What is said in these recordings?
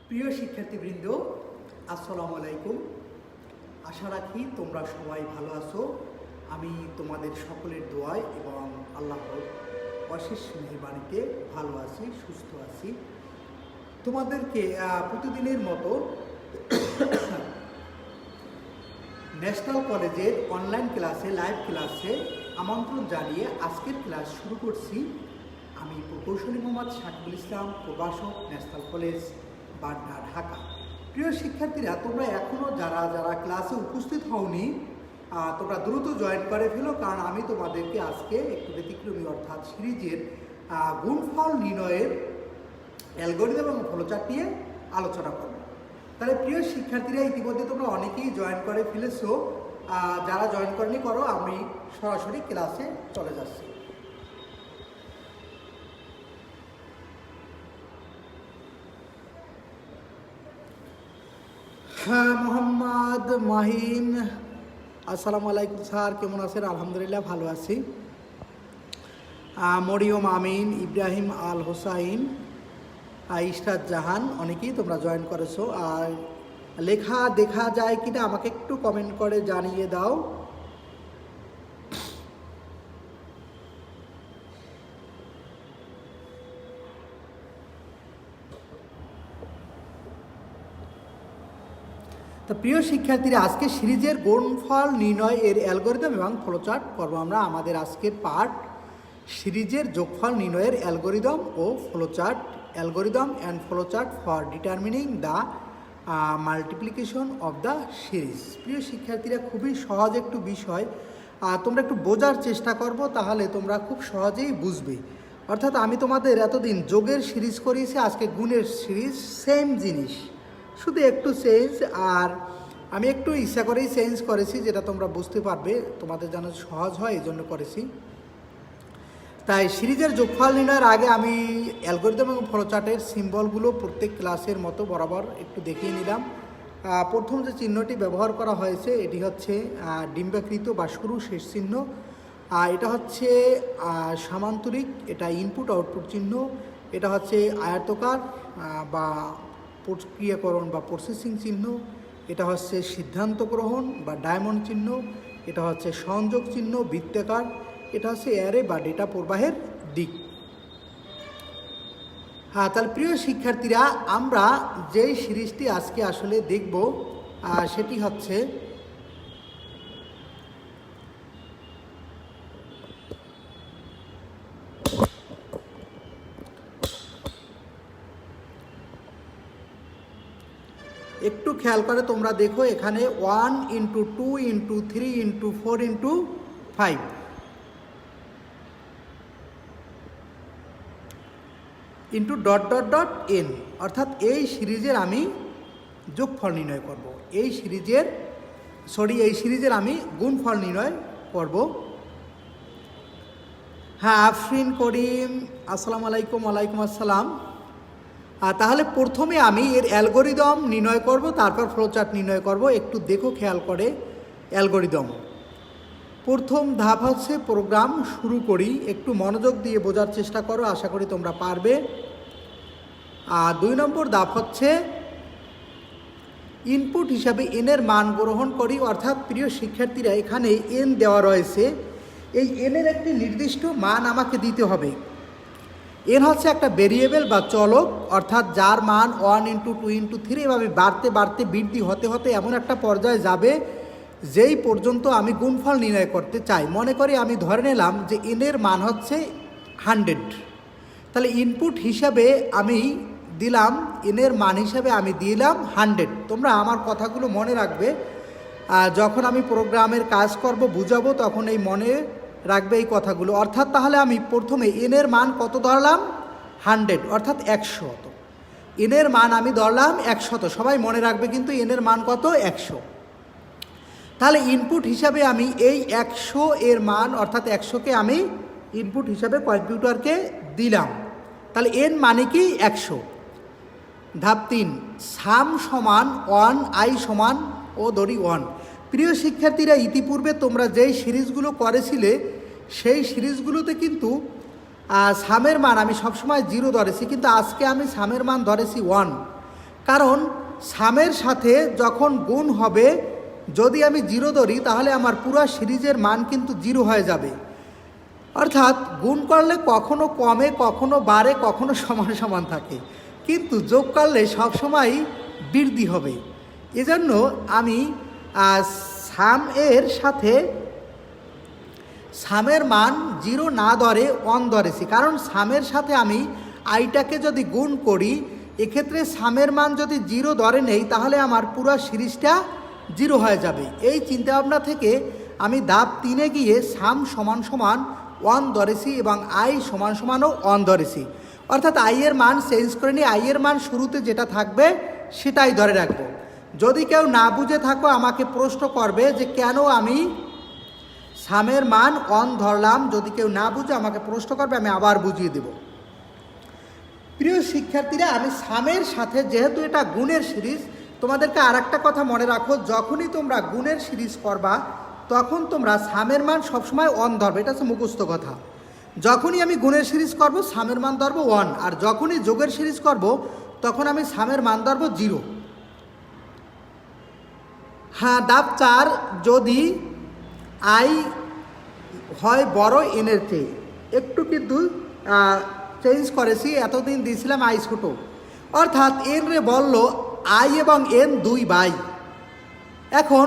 প্রিয় শিক্ষার্থীবৃন্দ, আসসালামু আলাইকুম। আশা রাখি তোমরা সবাই ভালো আছো। আমি তোমাদের সকলের দোয়ায় এবং আল্লাহর অশেষ মেহেরবানিতে ভালো আছি, সুস্থ আছি। তোমাদেরকে প্রতিদিনের মতো ন্যাশনাল কলেজের অনলাইন ক্লাসে, লাইভ ক্লাসে আমন্ত্রণ জানিয়ে আজকের ক্লাস শুরু করছি। আমি প্রকৌশলী মোহাম্মদ শাকিবুল ইসলাম, প্রভাষক, ন্যাশনাল কলেজ, বাড্ডা, ঢাকা। প্রিয় শিক্ষার্থীরা, তোমরা এখনও যারা ক্লাসে উপস্থিত হওনি, তোমরা দ্রুত জয়েন করে ফেলো, কারণ আমি তোমাদেরকে আজকে একটু ব্যতিক্রমী অর্থাৎ সিরিজের গুণফল নির্ণয়ের অ্যালগরিদম এবং ফ্লোচার্ট নিয়ে আলোচনা করব। তাহলে প্রিয় শিক্ষার্থীরা, ইতিমধ্যে তোমরা অনেকেই জয়েন করে ফেলেছো। যারা জয়েন করেনি করো, আমি সরাসরি ক্লাসে চলে যাচ্ছি। হ্যাঁ, মোহাম্মদ মাহিন, আসসালামু আলাইকুম স্যার, কেমন আছেন? আলহামদুলিল্লাহ ভালো আছি। মরিয়ম আমিন, ইব্রাহিম আল হোসাইন, ইশরাত জাহান, অনেকেই তোমরা জয়েন করেছো। আর লেখা দেখা যায় কিনা আমাকে একটু কমেন্ট করে জানিয়ে দাও। তো প্রিয় শিক্ষার্থীরা, আজকে সিরিজের গুণফল নির্ণয় এর অ্যালগরিদম এবং ফ্লোচার্ট করবো আমরা। আমাদের আজকের পার্ট সিরিজের যোগফল নির্ণয়ের অ্যালগরিদম ও flowchart, algorithm and flowchart for determining the multiplication of the series. প্রিয় শিক্ষার্থীরা, খুবই সহজ একটু বিষয়, তোমরা একটু বোঝার চেষ্টা করবো, তাহলে তোমরা খুব সহজেই বুঝবে। অর্থাৎ আমি তোমাদের এতদিন যোগের সিরিজ করিয়েছি, আজকে গুণের সিরিজ, সেম জিনিস, শুধু একটু চেঞ্জ। আর আমি একটু ইচ্ছা করেই চেঞ্জ করেছি, যেটা তোমরা বুঝতে পারবে, তোমাদের যেন সহজ হয়, এই জন্য করেছি। তাই সিরিজের যোগফল নির্ণয়ের আগে আমি অ্যালগরিদম এবং ফ্লোচার্টের সিম্বলগুলো প্রত্যেক ক্লাসের মতো বরাবর একটু দেখিয়ে নিলাম। প্রথম যে চিহ্নটি ব্যবহার করা হয়েছে, এটি হচ্ছে ডিম্বাকৃত বা শুরু শেষ চিহ্ন। এটা হচ্ছে সামান্তরিক, এটা ইনপুট আউটপুট চিহ্ন। এটা হচ্ছে আয়তকার বা প্রক্রিয়াকরণ বা প্রসেসিং চিহ্ন। এটা হচ্ছে সিদ্ধান্ত গ্রহণ বা ডায়মন্ড চিহ্ন। এটা হচ্ছে সংযোগ চিহ্ন, বৃত্তাকার। এটা হচ্ছে অ্যারে বা ডেটা প্রবাহের দিক। তাহলে প্রিয় শিক্ষার্থীরা, আমরা যেই সিরিজটি আজকে আসলে দেখব সেটি হচ্ছে একটু খেয়াল করে তোমরা দেখো, এখানে 1 × 2 × 3 × 4 × 5 into dot dot dot N, অর্থাৎ এই সিরিজের আমি যোগফল নির্ণয় করব। এই সিরিজের আমি গুণফল নির্ণয় করব। হ্যাঁ, আফরিন করিম, আসসালামু আলাইকুম। ওয়ালাইকুম আসসালাম। তাহলে প্রথমে আমি এর অ্যালগরিদম নির্ণয় করব, তারপর ফ্লোচার্ট নির্ণয় করব। একটু দেখো খেয়াল করে। অ্যালগরিদম প্রথম ধাপ হচ্ছে প্রোগ্রাম শুরু করি। একটু মনোযোগ দিয়ে বোঝার চেষ্টা করো, আশা করি তোমরা পারবে। 2 নম্বর ধাপ হচ্ছে ইনপুট হিসাবে এনের মান গ্রহণ করি। অর্থাৎ প্রিয় শিক্ষার্থীরা, এখানে এন দেওয়া রয়েছে, এই এনের একটি নির্দিষ্ট মান আমাকে দিতে হবে। এন হচ্ছে একটা ভেরিয়েবল বা চলক, অর্থাৎ যার মান 1 × 2 × 3 এভাবে বাড়তে বাড়তে বৃদ্ধি হতে হতে এমন একটা পর্যায়ে যাবে যেই পর্যন্ত আমি গুণফল নির্ণয় করতে চাই। মনে করি আমি ধরে নিলাম যে এনের মান হচ্ছে 100। তাহলে ইনপুট হিসাবে আমি দিলাম, এনের মান হিসাবে আমি দিলাম 100। তোমরা আমার কথাগুলো মনে রাখবে, যখন আমি প্রোগ্রামের কাজ করব, বুঝাবো, তখন এই মনে রাখবে এই কথাগুলো। অর্থাৎ তাহলে আমি প্রথমে এনের মান কত ধরলাম? 100, অর্থাৎ 100। এনের মান আমি ধরলাম 100, সবাই মনে রাখবে কিন্তু এনের মান কত? 100। তাহলে ইনপুট হিসাবে আমি এই 100 এর মান, অর্থাৎ 100কে আমি ইনপুট হিসাবে কম্পিউটারকে দিলাম। তাহলে এন মানে কি? 100। ধাপ 3, সাম সমান 1, আই সমান ও ধরি 1। প্রিয় শিক্ষার্থীরা, ইতিপূর্বে তোমরা যেই সিরিজগুলো করেছিলে, সেই সিরিজগুলোতে কিন্তু সামের মান আমি সবসময় 0 ধরেছি, কিন্তু আজকে আমি সামের মান ধরেছি 1। কারণ সামের সাথে যখন গুণ হবে, যদি আমি 0 ধরি তাহলে আমার পুরো সিরিজের মান কিন্তু 0 হয়ে যাবে। অর্থাৎ গুণ করলে কখনো কমে, কখনো বাড়ে, কখনো সমান সমান থাকে, কিন্তু যোগ করলে সবসময় বৃদ্ধি হবে। এজন্য আমি সাম এর সাথে সামের মান 0 না ধরে 1 ধরেছি, কারণ সামের সাথে আমি আইটাকে যদি গুণ করি, এক্ষেত্রে সামের মান যদি 0 ধরে নেই তাহলে আমার পুরো সিরিজটা 0 হয়ে যাবে। এই চিন্তাভাবনা থেকে আমি ধাপ 3-এ গিয়ে সাম সমান সমান 1 ধরেছি এবং আই সমান সমানও 1 ধরেছি। অর্থাৎ আই এর মান চেঞ্জ করে নিয়ে আই এর মান শুরুতে যেটা থাকবে সেটাই ধরে রাখবো। যদি কেউ না বুঝে থাকো আমাকে প্রশ্ন করবে যে কেন আমি সামের মান 1 ধরলাম। যদি কেউ না বুঝে আমাকে প্রশ্ন করবে, আমি আবার বুঝিয়ে দেব। প্রিয় শিক্ষার্থীরা, আমি সামের সাথে, যেহেতু এটা গুণের সিরিজ, তোমাদেরকে আর একটা কথা মনে রাখো, যখনই তোমরা গুণের সিরিজ করবা তখন তোমরা সামের মান সবসময় 1 ধরবে। এটা হচ্ছে মুখস্থ কথা। যখনই আমি গুণের সিরিজ করব সামের মান ধরবো 1, আর যখনই যোগের সিরিজ করব তখন আমি সামের মান ধরবো 0। হ্যাঁ, ধাপ 4, যদি আই হয় বড় এনের চেয়ে, একটু কিন্তু চেঞ্জ করেছি। এতদিন দিয়েছিলাম আই ছোট, অর্থাৎ এন রে বলল আই এবং এন 2 ভাই। এখন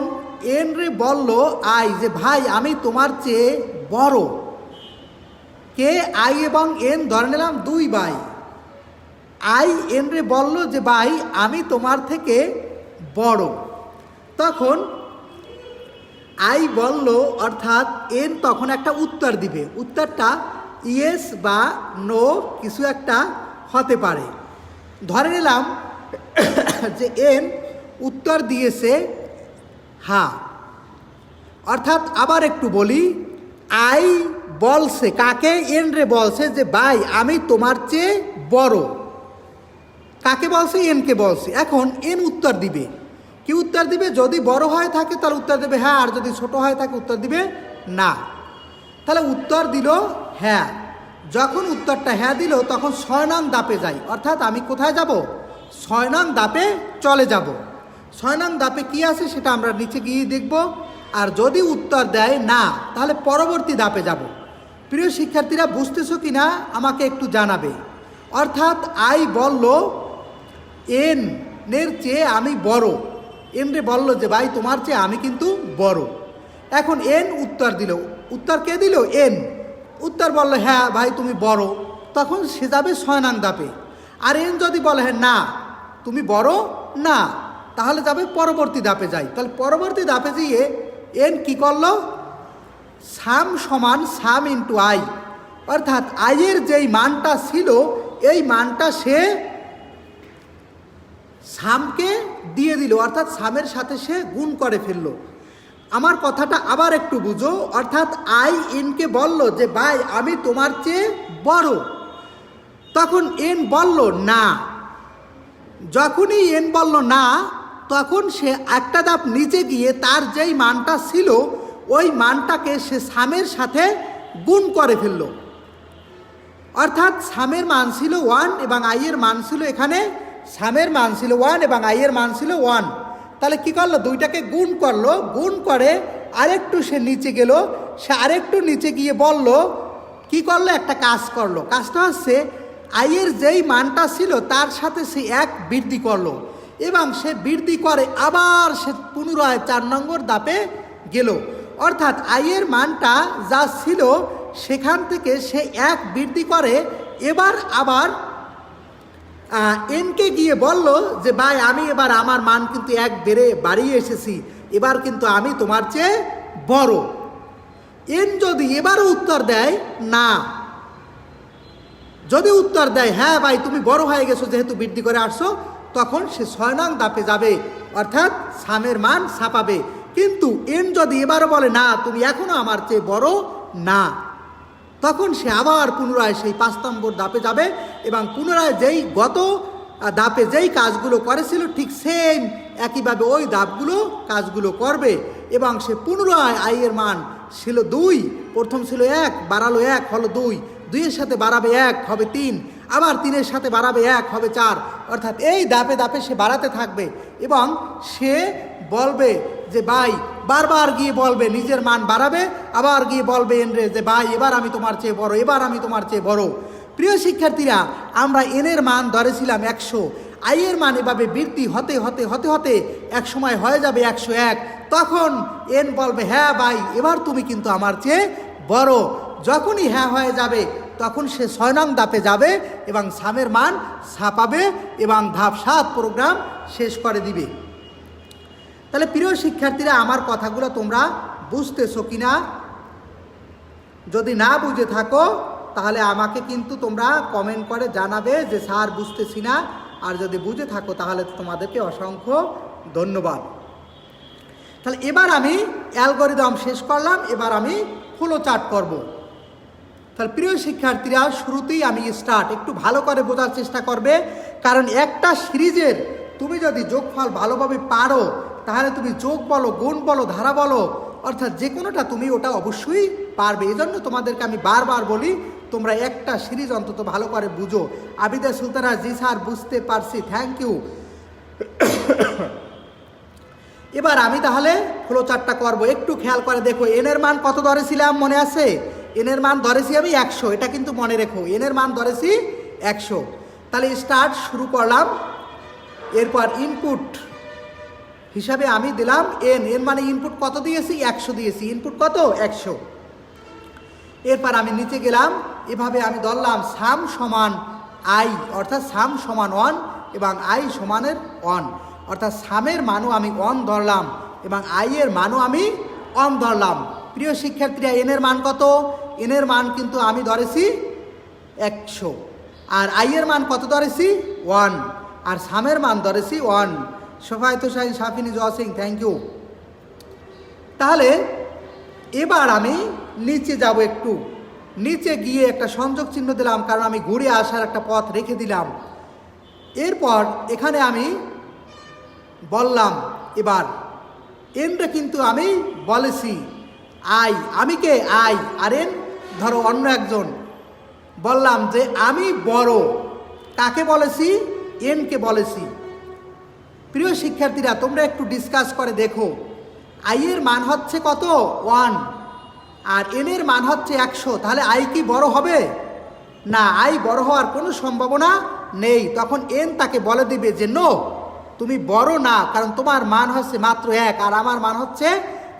এন রে বলল আই যে ভাই আমি তোমার চেয়ে বড়। কে? আই এবং এন ধরে নিলাম 2 ভাই। আই এন রে বলল যে ভাই আমি তোমার থেকে বড়। তখন আই বলল, অর্থাৎ এন তখন একটা উত্তর দিবে। উত্তরটা ইয়েস বা নো কিছু একটা হতে পারে। ধরে নিলাম যে এন উত্তর দিয়েছে হ্যাঁ। অর্থাৎ আবার একটু বলি, আই বলছে কাকে? এন রে বলছে যে ভাই আমি তোমার চেয়ে বড়। কাকে বলছে? এনকে বলছে। এখন এন উত্তর দিবে। কি উত্তর দিবে? যদি বড় হয়ে থাকে তাহলে উত্তর দেবে হ্যাঁ, আর যদি ছোট হয়ে থাকে উত্তর দিবে না। তাহলে উত্তর দিল হ্যাঁ। যখন উত্তরটা হ্যাঁ দিল তখন 6 নং ধাপে যাই। অর্থাৎ আমি কোথায় যাব? 6 নং ধাপে চলে যাব। 6 নং ধাপে কি আছে সেটা আমরা নিচে গিয়ে দেখব। আর যদি উত্তর দেয় না তাহলে পরবর্তী ধাপে যাব। প্রিয় শিক্ষার্থীরা, বুঝতেছো কি না আমাকে একটু জানাবে। অর্থাৎ আই বলল এন এর চেয়ে আমি বড়। এন রে বলল যে ভাই তোমার চেয়ে আমি কিন্তু বড়। এখন এন উত্তর দিল। উত্তর কে দিল? এন। উত্তর বলল হ্যাঁ ভাই তুমি বড়। তখন সে যাবে 6 নং ধাপে। আর এন যদি বলে হ্যাঁ না তুমি বড় না, তাহলে যাবে পরবর্তী ধাপে যাই। তাহলে পরবর্তী ধাপে গিয়ে এন কি করলো? সাম সমান সাম ইন্টু আই। অর্থাৎ আইয়ের যেই মানটা ছিল এই মানটা সে সামকে দিয়ে দিল। অর্থাৎ সামের সাথে সে গুণ করে ফেললো। আমার কথাটা আবার একটু বুঝো। অর্থাৎ আই এনকে বলল যে ভাই আমি তোমার চেয়ে বড়। তখন এন বলল না। যখনই এন বলল না তখন সে একটা ধাপ নিচে গিয়ে তার যেই মানটা ছিল ওই মানটাকে সে সামের সাথে গুণ করে ফেলল। অর্থাৎ সামের মান ছিল 1 এবং আইয়ের মান ছিল, এখানে সামের মান ছিল 1 এবং আইয়ের মান ছিল 1। তাহলে কি করলো? দুইটাকে গুণ করলো। গুণ করে আরেকটু সে নিচে গেল। সে আরেকটু নিচে গিয়ে বলল কি করলো? একটা কাজ করলো। কাজটা হচ্ছে আইয়ের যেই মানটা ছিল তার সাথে সে 1 বৃদ্ধি করলো এবং সে বৃদ্ধি করে আবার সে পুনরায় 4 নম্বর ধাপে গেল। অর্থাৎ আইয়ের মানটা যা ছিল সেখান থেকে সে 1 বৃদ্ধি করে এবার আবার এনকে গিয়ে বলল যে ভাই আমি এবার আমার মান কিন্তু 1 বাড়িয়ে এসেছি, এবার কিন্তু আমি তোমার চেয়ে বড়। এন যদি এবারও উত্তর দেয় না, যদি উত্তর দেয় হ্যাঁ ভাই তুমি বড় হয়ে গেছো যেহেতু বৃদ্ধি করে আসছো, তখন সে 6 নং ধাপে যাবে। অর্থাৎ সামের মান ছাপাবে। কিন্তু এন যদি এবারও বলে না তুমি এখনো আমার চেয়ে বড় না, তখন সে আবার পুনরায় সেই 5 নম্বর ধাপে যাবে এবং পুনরায় যেই গত ধাপে যেই কাজগুলো করেছিল ঠিক সেম একইভাবে ওই ধাপগুলো কাজগুলো করবে এবং সে পুনরায় আইয়ের মান ছিল 2, প্রথম ছিল 1, বাড়ালো 1 হলো 2, 2 এর সাথে বাড়াবে 1 হবে 3, আবার 3-এর সাথে বাড়াবে 1 হবে 4, অর্থাৎ এই ধাপে ধাপে সে বাড়াতে থাকবে এবং সে বলবে যে ভাই, বারবার গিয়ে বলবে, নিজের মান বাড়াবে, আবার গিয়ে বলবে এনরে যে ভাই এবার আমি তোমার চেয়ে বড়, এবার আমি তোমার চেয়ে বড়। প্রিয় শিক্ষার্থীরা, আমরা এনের মান ধরেছিলাম 100, আইয়ের মান এভাবে বৃদ্ধি হতে হতে হতে হতে এক সময় হয়ে যাবে 101। তখন এন বলবে হ্যাঁ ভাই, এবার তুমি কিন্তু আমার চেয়ে বড়। যখনই হ্যাঁ হয়ে যাবে তখন সে 6 নং ধাপে যাবে এবং সামের মান ছাপাবে এবং ধাপ 7 প্রোগ্রাম শেষ করে দিবে। তাহলে প্রিয় শিক্ষার্থীরা, আমার কথাগুলো তোমরা বুঝতেছো কিনা? যদি না বুঝে থাকো তাহলে আমাকে কিন্তু তোমরা কমেন্ট করে জানাবে যে স্যার বুঝতেছি না, আর যদি বুঝে থাকো তাহলে তোমাদেরকে অসংখ্য ধন্যবাদ। তাহলে এবার আমি অ্যালগরিদম শেষ করলাম, এবার আমি ফ্লো চার্ট করব। তাহলে প্রিয় শিক্ষার্থীরা, শুরুতেই আমি স্টার্ট, একটু ভালো করে বোঝার চেষ্টা করবে, কারণ একটা সিরিজের তুমি যদি যোগফল ভালোভাবে পারো তাহলে তুমি যোগ বলো, গুণ বলো, ধারা বলো, অর্থাৎ যে কোনোটা তুমি ওটা অবশ্যই পারবে। এজন্য তোমাদেরকে আমি বারবার বলি তোমরা একটা সিরিজ অন্তত ভালো করে বুঝো। আবিদা সুলতানা, জি স্যার বুঝতে পারছি, থ্যাংক ইউ। এবার আমি তাহলে ফ্লো চার্টটা করবো, একটু খেয়াল করে দেখো। এনের মান কত ধরেছিলাম মনে আছে? এনের মান ধরেছি আমি 100, এটা কিন্তু মনে রেখো, এনের মান ধরেছি 100। তাহলে স্টার্ট শুরু করলাম। এরপর ইনপুট হিসাবে আমি দিলাম এন, এন মানে ইনপুট কত দিয়েছি? 100 দিয়েছি, ইনপুট কত? 100। এরপর আমি নিচে গেলাম, এভাবে আমি ধরলাম সাম সমান আই, অর্থাৎ সাম সমান 1 এবং আই সমানের 1, অর্থাৎ সামের মানও আমি 1 ধরলাম এবং আই এর মানও আমি 1 ধরলাম। প্রিয় শিক্ষার্থীরা, এনের মান কত? এনের মান কিন্তু আমি ধরেছি 100, আর আই এর মান কত ধরেছি? 1, আর সামের মান ধরেছি 1। সোফায়ত শাহিন, সাফিনী জসিং, থ্যাংক ইউ। তাহলে এবার আমি নিচে যাব, একটু নিচে গিয়ে একটা সংযোগ চিহ্ন দিলাম, কারণ আমি ঘুরে আসার একটা পথ রেখে দিলাম। এরপর এখানে আমি বললাম এবার এনটা কিন্তু আমি বলেছি আই, আমি কে? আই, আর এন ধরো অন্য একজন। বললাম যে আমি বড়, কাকে বলেছি? এনকে বলেছি। প্রিয় শিক্ষার্থীরা, তোমরা একটু ডিসকাস করে দেখো, আই এর মান হচ্ছে কত? 1, আর এন এর মান হচ্ছে 100, তাহলে আই কি বড় হবে? না, আই বড় হওয়ার কোনো সম্ভাবনা নেই। তখন এন তাকে বলে দিবে যে নো, তুমি বড় না, কারণ তোমার মান হচ্ছে মাত্র 1 আর আমার মান হচ্ছে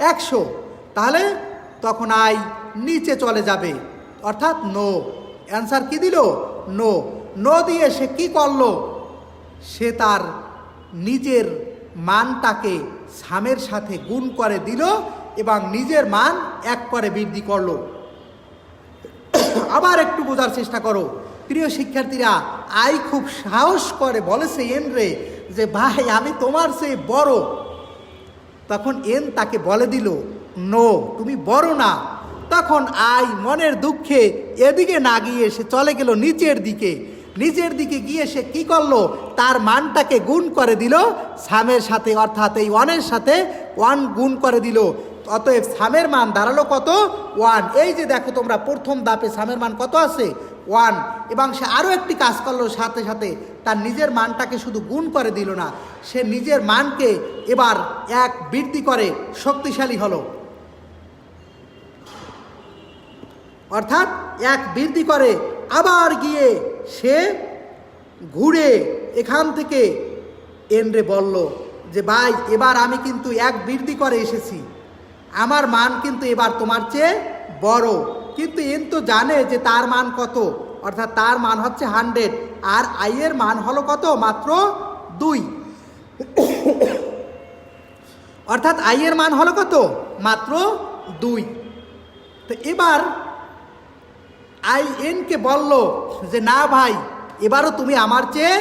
100। তাহলে তখন আই নিচে চলে যাবে, অর্থাৎ নো। অ্যান্সার কি দিল? নো। নো দিয়ে সে কি করলো? সে তার নিজের মানটাকে সামের সাথে গুণ করে দিল এবং নিজের মান 1 করে বৃদ্ধি করলো। আবার একটু বোঝার চেষ্টা করো প্রিয় শিক্ষার্থীরা, আই খুব সাহস করে বলেছে এন রে যে ভাই আমি তোমার চেয়ে বড়। তখন এন তাকে বলে দিল নো, তুমি বড় না। তখন আই মনের দুঃখে এদিকে না গিয়ে সে চলে গেল নিচের দিকে। নিচের দিকে গিয়ে সে কি করলো? তার মানটাকে গুণ করে দিল সামের সাথে, অর্থাৎ এই 1-এর সাথে 1 গুণ করে দিল। অতএব সামের মান দাঁড়ালো কত? 1। এই যে দেখো তোমরা, প্রথম ধাপে সামের মান কত আছে? 1। এবং সে আরও একটি কাজ করলো, সাথে সাথে তার নিজের মানটাকে শুধু গুণ করে দিল না, সে নিজের মানকে এবার 1 বৃদ্ধি করে শক্তিশালী হলো, অর্থাৎ 1 বৃদ্ধি করে আবার গিয়ে সে ঘুরে এখান থেকে এনরে বলল যে ভাই এবার আমি কিন্তু 1 বৃদ্ধি করে এসেছি, আমার মান কিন্তু এবার তোমার চেয়ে বড়। কিন্তু এন তো জানে যে তার মান কত, অর্থাৎ তার মান হচ্ছে 100, আর আই এর মান হলো কত? মাত্র 2। অর্থাৎ আই এর মান হলো কত? মাত্র 2। তো এবার আই এনকে বলল যে না ভাই, এবারও তুমি আমার চেয়ে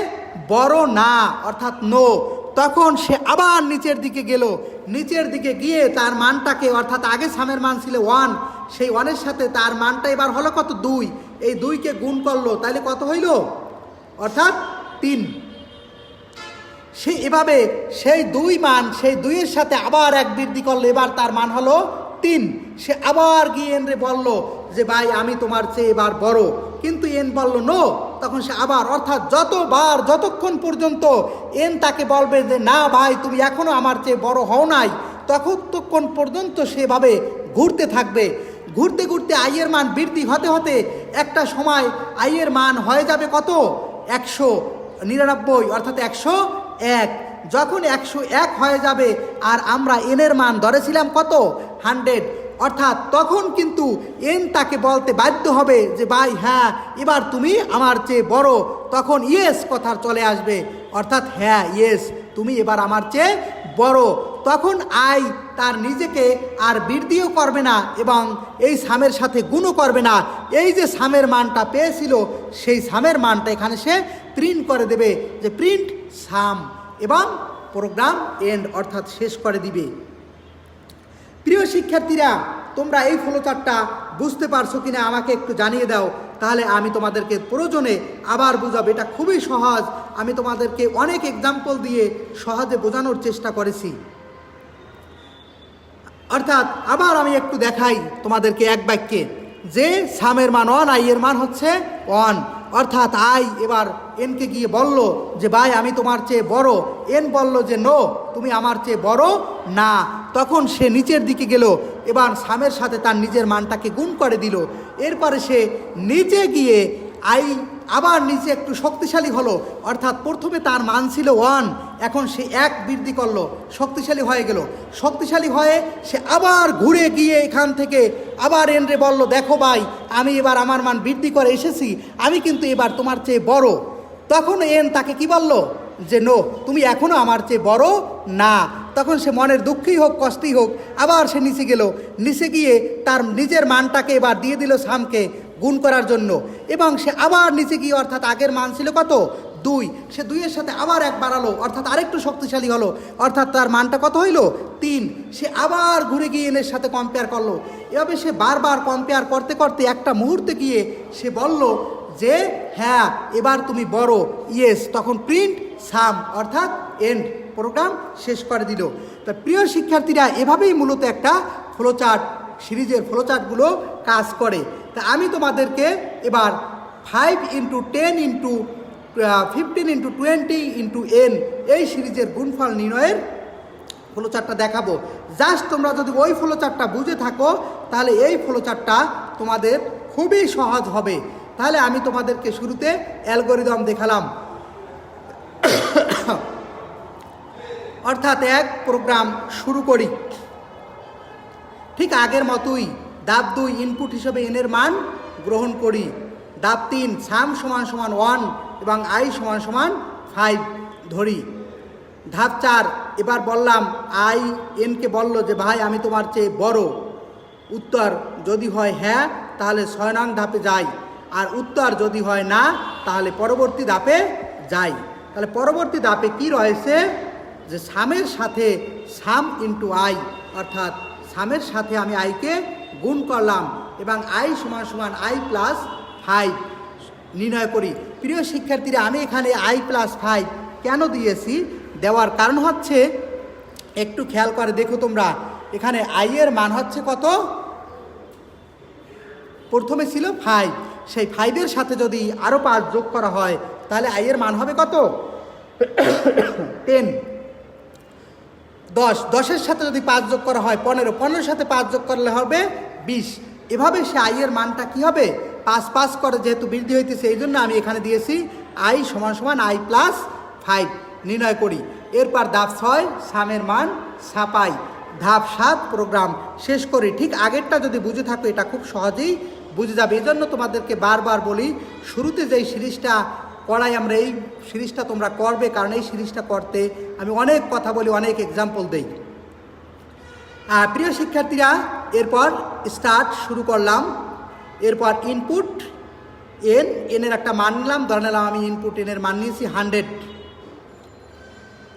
বড় না, অর্থাৎ নো। তখন সে আবার নিচের দিকে গেল, নিচের দিকে গিয়ে তার মানটাকে, অর্থাৎ আগে সামের মান ছিল 1, সেই 1-এর সাথে তার মানটা এবার হলো কত? 2। এই 2কে গুণ করলো, তাহলে কত হইল? অর্থাৎ 3। সে এভাবে সেই 2 মান, সেই 2-এর সাথে আবার 1 বৃদ্ধি করলো, এবার তার মান হলো 3। সে আবার গিয়ে এনরে বলল যে ভাই আমি তোমার চেয়ে এবার বড়, কিন্তু এন বলল নো। তখন সে আবার, অর্থাৎ যতক্ষণ পর্যন্ত এন তাকে বলবে যে না ভাই তুমি এখনো আমার চেয়ে বড় হও নাই, ততক্ষণ পর্যন্ত সেভাবে ঘুরতে থাকবে। ঘুরতে ঘুরতে আইয়ের মান বৃদ্ধি হতে হতে একটা সময় আইয়ের মান হয়ে যাবে কত? 199, অর্থাৎ 101। যখন 101 হয়ে যাবে আর আমরা এনের মান ধরেছিলাম কত? 100, অর্থাৎ তখন কিন্তু এন তাকে বলতে বাধ্য হবে যে ভাই হ্যাঁ এবার তুমি আমার চেয়ে বড়। তখন ইয়েস কথা চলে আসবে, অর্থাৎ হ্যাঁ ইয়েস তুমি এবার আমার চেয়ে বড়। তখন আই তার নিজেকে আর বৃদ্ধিও করবে না এবং এই সামের সাথে গুণও করবে না। এই যে সামের মানটা পেয়েছিল সেই সামের মানটা এখানে সে প্রিন্ট করে দেবে, যে প্রিন্ট সাম, এবং প্রোগ্রাম এন্ড, অর্থাৎ শেষ করে দিবে। প্রিয় শিক্ষার্থীরা, তোমরা এই ফ্লোচার্টটা বুঝতে পারছো কিনা আমাকে একটু জানিয়ে দাও, তাহলে আমি তোমাদেরকে প্রয়োজনে আবার বুঝাবো। এটা খুবই সহজ, আমি তোমাদেরকে অনেক এক্সাম্পল দিয়ে সহজে বোঝানোর চেষ্টা করেছি। অর্থাৎ আবার আমি একটু দেখাই তোমাদেরকে এক বাক্যে, যে সামের মান 1, আই এর মান হচ্ছে 1, অর্থাৎ আই এবার এনকে গিয়ে বলল যে ভাই আমি তোমার চেয়ে বড়। এন বলল যে নো তুমি আমার চেয়ে বড় না। তখন সে নিচের দিকে গেল, এবার সামের সাথে তার নিজের মানটাকে গুণ করে দিল। এরপরে সে নিচে গিয়ে আই আবার নিচে একটু শক্তিশালী হলো, অর্থাৎ প্রথমে তার মান ছিল 1, এখন সে 1 বৃদ্ধি করলো, শক্তিশালী হয়ে গেল। শক্তিশালী হয়ে সে আবার ঘুরে গিয়ে এখান থেকে আবার এনরে বলল দেখো ভাই আমি এবার আমার মান বৃদ্ধি করে এসেছি, আমি কিন্তু এবার তোমার চেয়ে বড়। তখন এন তাকে কি বলল? যে নো তুমি এখনও আমার চেয়ে বড় না। তখন সে মনের দুঃখই হোক কষ্টই হোক আবার সে নিচে গেল, নিচে গিয়ে তার নিজের মানটাকে এবার দিয়ে দিল সামকে গুণ করার জন্য, এবং সে আবার নিচে গিয়ে, অর্থাৎ আগের মান ছিল কত? 2, সে 2-এর সাথে আবার 1 বাড়ালো, অর্থাৎ আরেকটু শক্তিশালী হলো, অর্থাৎ তার মানটা কত হইল? 3। সে আবার ঘুরে গিয়ে এনের সাথে কম্পেয়ার করলো। এভাবে সে বারবার কম্পেয়ার করতে করতে একটা মুহূর্তে গিয়ে সে বলল যে হ্যাঁ এবার তুমি বড়, ইয়েস। তখন প্রিন্ট সাম, অর্থাৎ এন্ড, প্রোগ্রাম শেষ করে দিল। তা প্রিয় শিক্ষার্থীরা, এভাবেই মূলত একটা ফ্লোচার্ট, সিরিজের ফ্লোচার্টগুলো কাজ করে। তা আমি তোমাদেরকে এবার 5 × 10 × 15 × 20 × n এই সিরিজের গুণফল নির্ণয়ের ফ্লোচার্টটা দেখাবো। জাস্ট তোমরা যদি ওই ফ্লোচার্টটা বুঝে থাকো তাহলে এই ফ্লোচার্টটা তোমাদের খুবই সহজ হবে। তাহলে আমি তোমাদেরকে শুরুতে অ্যালগরিদম দেখালাম, অর্থাৎ এক প্রোগ্রাম শুরু করি ঠিক আগের মতোই। ধাপ 2 ইনপুট হিসেবে এনের মান গ্রহণ করি। ধাপ 3 সাম = 1 এবং আই = 5 ধরি। ধাপ 4 এবার বললাম আই এনকে বলল যে ভাই আমি তোমার চেয়ে বড়। উত্তর যদি হয় হ্যাঁ তাহলে 6 নং ধাপে যাই, আর উত্তর যদি হয় না তাহলে পরবর্তী ধাপে যাই। তাহলে পরবর্তী ধাপে কি রয়েছে? যে সামের সাথে সাম ইন্টু আই, অর্থাৎ সামের সাথে আমি আইকে গুণ করলাম এবং আই = আই প্লাস 5 নির্ণয় করি। প্রিয় শিক্ষার্থীরা, আমি এখানে আই প্লাস 5 কেন দিয়েছি? দেওয়ার কারণ হচ্ছে, একটু খেয়াল করে দেখো তোমরা, এখানে আই এর মান হচ্ছে কত? প্রথমে ছিল 5, সেই 5-এর সাথে যদি আরও 5 যোগ করা হয় তাহলে আই এর মান হবে কত? 10। 10-এর সাথে যদি 5 যোগ করা হয় 15, 15-এর সাথে 5 যোগ করলে হবে 20। এভাবে সে আই এর মানটা কি হবে? 5 করে যেহেতু বৃদ্ধি হইতেছে, এই জন্য আমি এখানে দিয়েছি আই = আই প্লাস 5 নির্ণয় করি। এরপর ধাপ 6 সামের মান ছাপাই। ধাপ 7 প্রোগ্রাম শেষ করি। ঠিক আগেরটা যদি বুঝে থাকো এটা খুব সহজেই বুঝে যাবে। এই জন্য তোমাদেরকে বারবার বলি শুরুতে যেই সিরিজটা করাই আমরা, এই সিরিজটা তোমরা করবে, কারণ এই সিরিজটা করতে আমি অনেক কথা বলি, অনেক এক্সাম্পল দেই। প্রিয় শিক্ষার্থীরা, এরপর স্টার্ট শুরু করলাম। এরপর ইনপুট এনের একটা মান নিলাম, ধরে নিলাম আমি ইনপুট এনের মান নিয়েছি 100।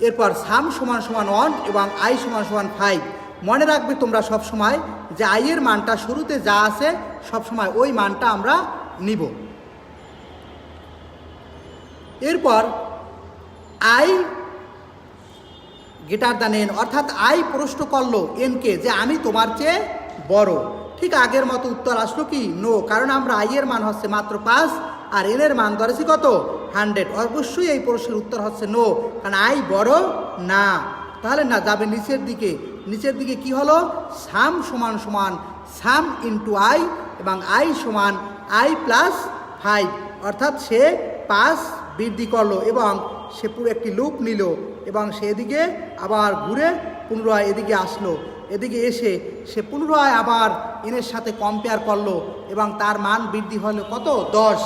এরপর সাম = 1 এবং আই = 5। মনে রাখবে তোমরা সব সময় যে আই এর মানটা শুরুতে যা আছে সব সময় ওই মানটা আমরা নিব। এরপর আই > n, অর্থাৎ আই প্রশ্ন করলো এনকে যে আমি তোমার চেয়ে বড়। ঠিক আগের মতো উত্তর আসলো কি নো, কারণ আমরা আই এর মান হচ্ছে মাত্র 5 আর এন এর মান ধরেছি কত 100। অবশ্যই এই প্রশ্নের উত্তর হচ্ছে নো, কারণ আই বড় না। তাহলে না যাবে নিচের দিকে। নিচের দিকে কি হলো, সাম সমান সমান সাম ইন্টু আই এবং আই সমান আই প্লাস 5, অর্থাৎ সে 5 বৃদ্ধি করলো এবং সে পুরো একটি লুপ নিল এবং সে এদিকে আবার ঘুরে পুনরায় এদিকে আসলো। এদিকে এসে সে পুনরায় আবার এনের সাথে কম্পেয়ার করলো এবং তার মান বৃদ্ধি হলো কত 10।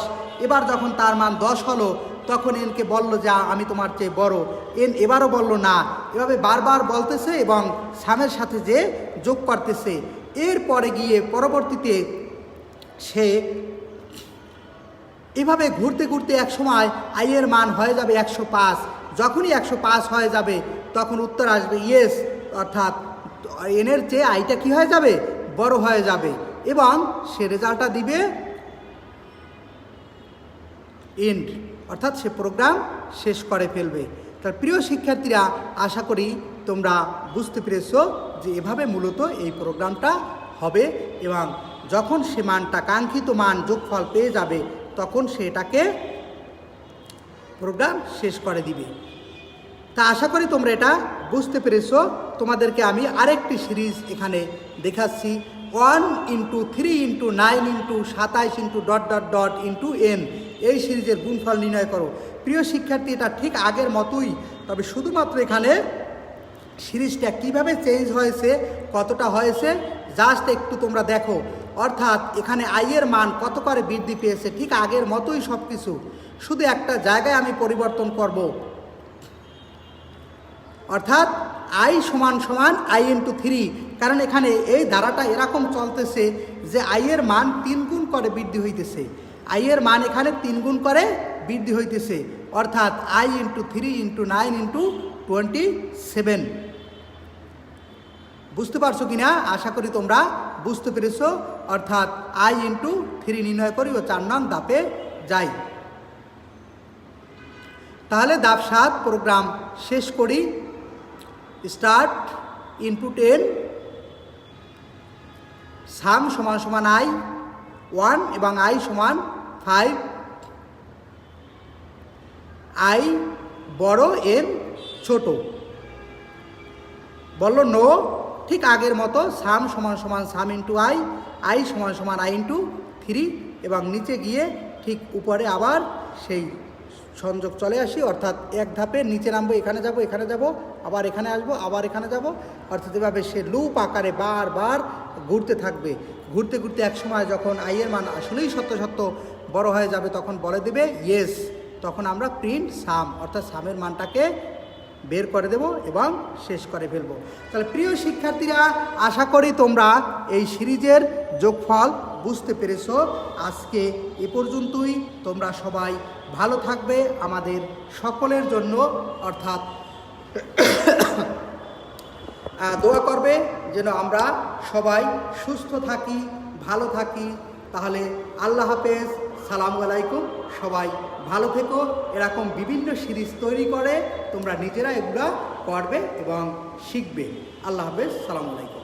এবার যখন তার মান 10 হলো তখন এনকে বলল যে আমি তোমার চেয়ে বড়। এন এবারও বলল না। এভাবে বারবার বলতেছে এবং সামের সাথে যে যোগ করতেছে। এরপরে গিয়ে পরবর্তীতে সে এভাবে ঘুরতে ঘুরতে এক সময় আই এর মান হয়ে যাবে 105। যখনই 105 হয়ে যাবে তখন উত্তর আসবে ইয়েস, অর্থাৎ এনের চেয়ে আইটা কি হয়ে যাবে বড় হয়ে যাবে এবং সে রেজাল্টটা দিবে এন্ড, অর্থাৎ সে প্রোগ্রাম শেষ করে ফেলবে। তার প্রিয় শিক্ষার্থীরা, আশা করি তোমরা বুঝতে পেরেছো যে এভাবে মূলত এই প্রোগ্রামটা হবে এবং যখন সে মানটা কাঙ্ক্ষিত মান যোগফল পেয়ে যাবে তখন সে এটাকে প্রোগ্রাম শেষ করে দিবে। তা আশা করি তোমরা এটা বুঝতে পেরেছো। তোমাদেরকে আমি আরেকটি সিরিজ এখানে দেখাচ্ছি, 1 into 3 into 9 into 27 into dot dot dot into N. এই সিরিজের গুণফল নির্ণয় করো। প্রিয় শিক্ষার্থী, এটা ঠিক আগের মতোই, তবে শুধুমাত্র এখানে সিরিজটা কিভাবে চেঞ্জ হয়েছে, কতটা হয়েছে জাস্ট একটু তোমরা দেখো। অর্থাৎ এখানে আই এর মান কত করে বৃদ্ধি পেয়েছে, ঠিক আগের মতোই সব কিছু, শুধু একটা জায়গায় আমি পরিবর্তন করব। অর্থাৎ আই সমান সমান আই ইন্টু 3, কারণ এখানে এই ধারাটা এরকম চলতেছে যে আই এর মান 3 গুণ করে বৃদ্ধি হইতেছে। আই এর মান এখানে 3 গুণ করে বৃদ্ধি হইতেছে, অর্থাৎ আই ইন্টু 3 ইন্টু 9 ইন্টু 27। বুঝতে পারছো কিনা? আশা করি তোমরা বুঝতে পেরেছো। অর্থাৎ আই ইন্টু 3 নির্ণয় করি ও 4 নং ধাপে যাই। তাহলে ধাপ 7 প্রোগ্রাম শেষ করি। স্টার্ট ইনটু 10, সাম সমান সমান আই 1 এবং আই সমান 5, আই বড় এন ছোট। বলল নো, ঠিক আগের মতো সাম সমান সমান সাম ইন্টু আই, আই সমান সমান আই ইন্টু 3 এবং নিচে গিয়ে ঠিক উপরে আবার সেই সংযোগ চলে আসি। অর্থাৎ এক ধাপে নিচে নামবো, এখানে যাব, এখানে যাব, আবার এখানে আসবো, আবার এখানে যাব। অর্থাৎ এভাবে সে লুপ আকারে বারবার ঘুরতে থাকবে। ঘুরতে ঘুরতে এক সময় যখন আই এর মান আসলেই সত্য সত্য বড় হয়ে যাবে তখন বলে দেবে ইয়েস। তখন আমরা প্রিন্ট সাম, অর্থাৎ সামের মানটাকে বের করে দেব এবং শেষ করে ফেলব। তাহলে প্রিয় শিক্ষার্থীরা, আশা করি তোমরা এই সিরিজের যোগফল বুঝতে পেরেছো। আজকে এ পর্যন্তই। তোমরা সবাই ভালো থাকবে আমাদের সকলের জন্য, অর্থাৎ দোয়া করবে যেন আমরা সবাই সুস্থ থাকি, ভালো থাকি। তাহলে আল্লাহ হাফেজ, সালামু আলাইকুম। সবাই ভালো থেকো। এরকম বিভিন্ন সিরিজ তৈরি করে তোমরা নিজেরা এগুলা করবে এবং শিখবে। আল্লাহ হাফেজ, সালামু আলাইকুম।